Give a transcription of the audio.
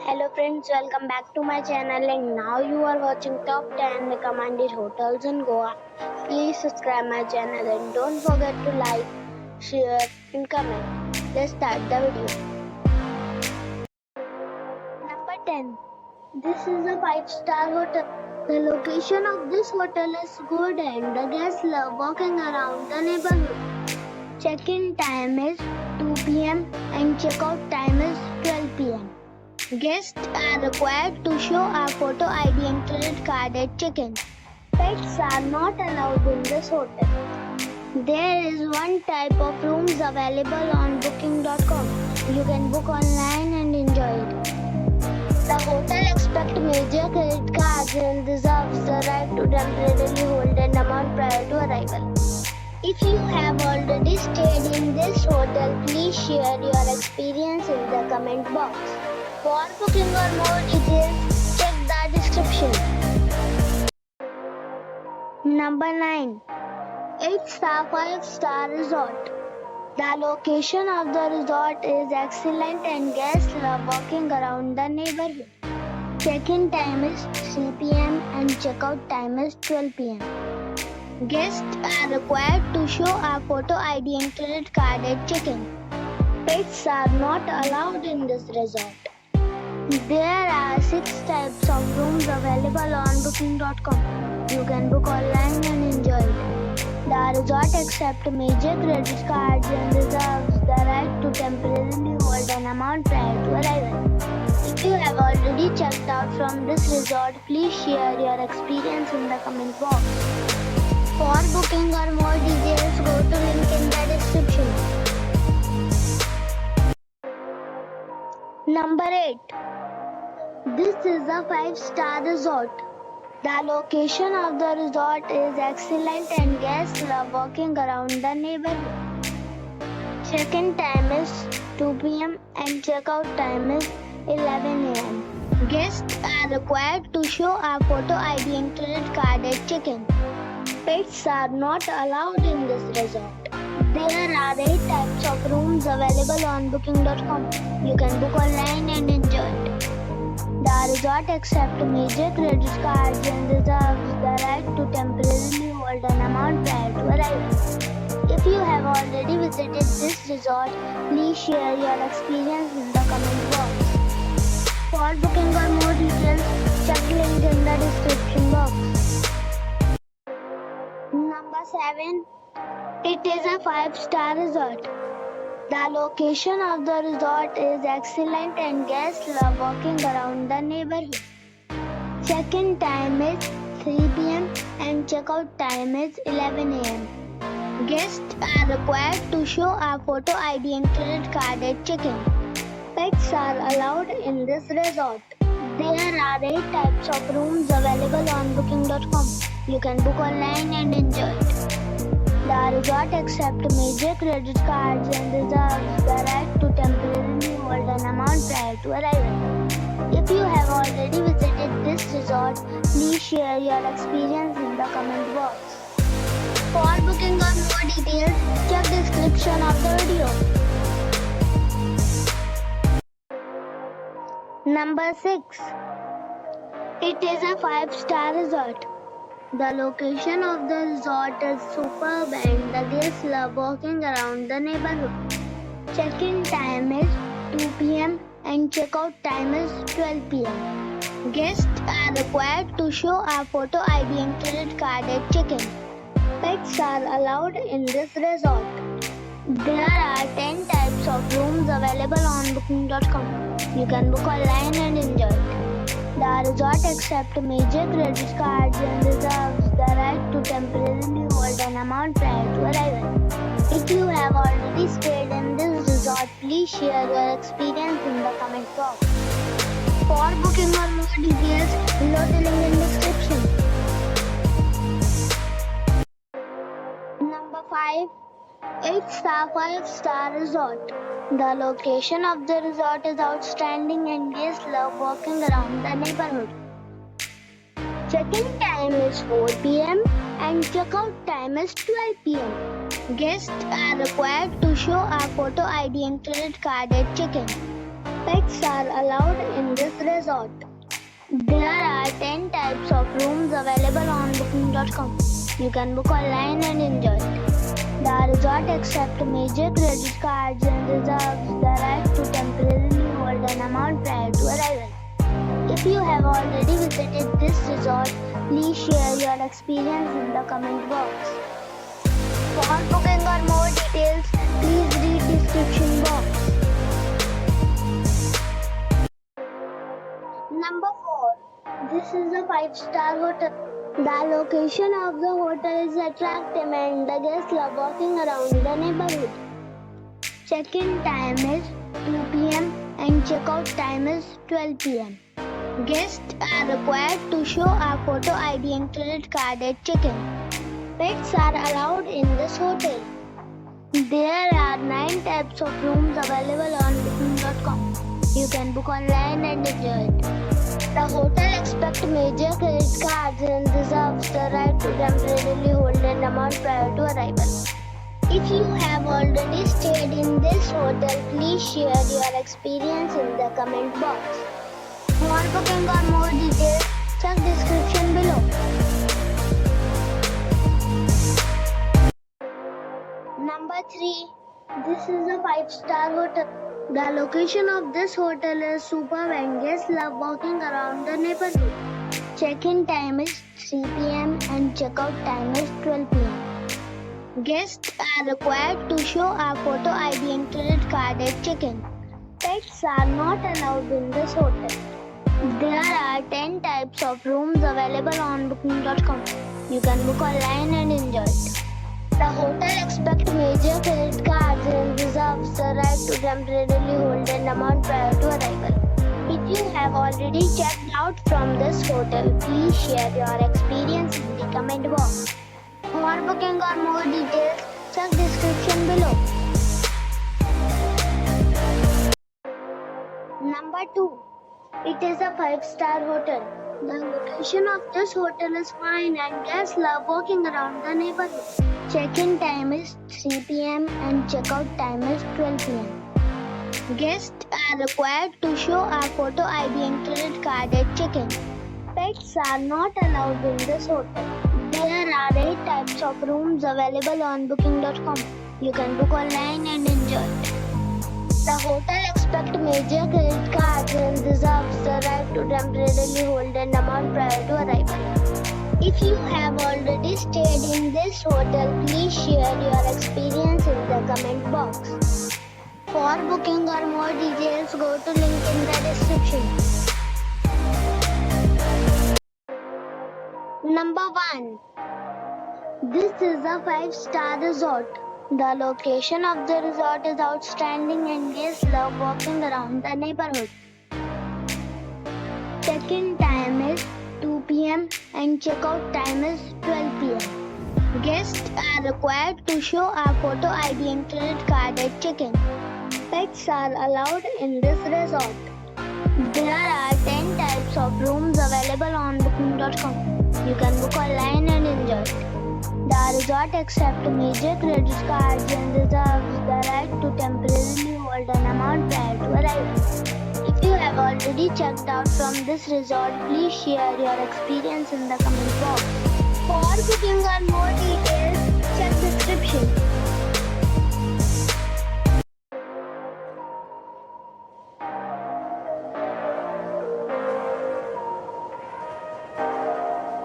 Hello friends, welcome back to my channel and now you are watching top 10 recommended hotels in Goa. Please subscribe my channel and don't forget to like, share and comment. Let's start the video. Number 10. This is a 5-star hotel. The location of this hotel is good and the guests love walking around the neighborhood. Check-in time is 2 p.m. and check-out time is 12 p.m. Guests are required to show a photo ID and credit card at check-in. Pets are not allowed in this hotel. There is one type of rooms available on booking.com. You can book online and enjoy it. The hotel expects major credit cards and reserves the right to temporarily hold an amount prior to arrival. If you have already stayed in this hotel, please share your experience in the comment box. For booking or more details, check the description. Number 9. 8-star 5-star resort. The location of the resort is excellent and guests love walking around the neighborhood. Check-in time is 3 p.m. and check-out time is 12 p.m. Guests are required to show a photo ID and credit card at check-in. Pets are not allowed in this resort. There are 6 types of rooms available on booking.com. You can book online and enjoy it. The resort accepts major credit cards and reserves the right to temporarily hold an amount prior to arrival. If you have already checked out from this resort, please share your experience in the comment box. For booking or more details, go to link in the description. Number 8. This is a 5-star resort. The location of the resort is excellent and guests love walking around the neighborhood. Check-in time is 2 p.m. and check-out time is 11 a.m. Guests are required to show a photo ID and credit card at check-in. Pets are not allowed in this resort. There are 8 types of rooms available on booking.com. You can book online and enjoy it. The resort accepts major credit cards and reserves the right to temporarily hold an amount prior to arrival. If you have already visited this resort, please share your experience in the comment box. For booking or more details, check the link in the description box. Number 7. It is a 5-star resort. The location of the resort is excellent and guests love walking around the neighborhood. Check-in time is 3 p.m. and check-out time is 11 a.m. Guests are required to show a photo ID and credit card at check-in. Pets are allowed in this resort. There are 8 types of rooms available on booking.com. You can book online and enjoy it. The resort accepts major credit cards and reserves the right to temporarily hold an amount prior to arrival. If you have already visited this resort, please share your experience in the comment box. For booking or more details, check the description of the video. Number 6. It is a 5-star resort. The location of the resort is superb and the guests love walking around the neighborhood. Check-in time is 2 p.m. and check-out time is 12 p.m. Guests are required to show a photo ID and credit card at check-in. Pets are allowed in this resort. There are 10 types of rooms available on booking.com. You can book online and enjoy it. The resort accepts major credit cards and reserves the right to temporarily hold an amount prior to arrival. If you have already stayed in this resort, please share your experience in the comment box. For booking or more details, below the link in the description. Number 5. 8-star 5-star resort. The location of the resort is outstanding and guests love walking around the neighborhood. Check-in time is 4 p.m. and check-out time is 12 p.m. Guests are required to show a photo ID and credit card at check-in. Pets are allowed in this resort. There are 10 types of rooms available on booking.com. You can book online and enjoy it. The resort accepts major credit cards and reserves the right to temporarily hold an amount prior to arrival. If you have already visited this resort, please share your experience in the comment box. For booking or more details, please read description box. Number 4. This is a 5-star hotel. The location of the hotel is attractive and the guests love walking around the neighborhood. Check-in time is 2 p.m. and check-out time is 12 p.m. Guests are required to show a photo ID and credit card at check-in. Pets are allowed in this hotel. There are 9 types of rooms available on booking.com. You can book online and enjoy it. The hotel accepts major credit cards and reserves the right to temporarily hold an amount prior to arrival. If you have already stayed in this hotel, please share your experience in the comment box. For booking or more details, check description below. Number 3. This is a 5-star hotel. The location of this hotel is superb and guests love walking around the neighborhood. Check-in time is 3 p.m. and check-out time is 12 p.m. Guests are required to show a photo ID and credit card at check-in. Pets are not allowed in this hotel. There are 10 types of rooms available on booking.com. You can book online and enjoy it. The hotel accepts major credit cards and reserves the right to temporarily hold an amount prior to arrival. If you have already checked out from this hotel, please share your experience in the comment box. For booking or more details, check description below. Number 2. It is a 5-star hotel. The location of this hotel is fine and guests love walking around the neighborhood. Check-in time is 3 p.m. and check-out time is 12 p.m. Guests are required to show a photo ID and credit card at check-in. Pets are not allowed in this hotel. There are 8 types of rooms available on booking.com. You can book online and enjoy it. The hotel accepts major credit cards and reserves the right to temporarily hold an amount prior to arrival. If you have already stayed in this hotel, please share your experience in the comment box. For booking or more details, go to link in the description. Number 1. This is a 5-star resort. The location of the resort is outstanding and guests love walking around the neighborhood. Check-in time is 2 p.m. and check-out time is 12 p.m. Guests are required to show a photo ID and credit card at check-in. Pets are allowed in this resort. There are 10 types of rooms available on booking.com. You can book online and enjoy it. The resort accepts major credit cards and reserves the right to temporarily hold an amount prior to arrival. If you have already checked out from this resort, please share your experience in the comment box. For booking or more details, check description.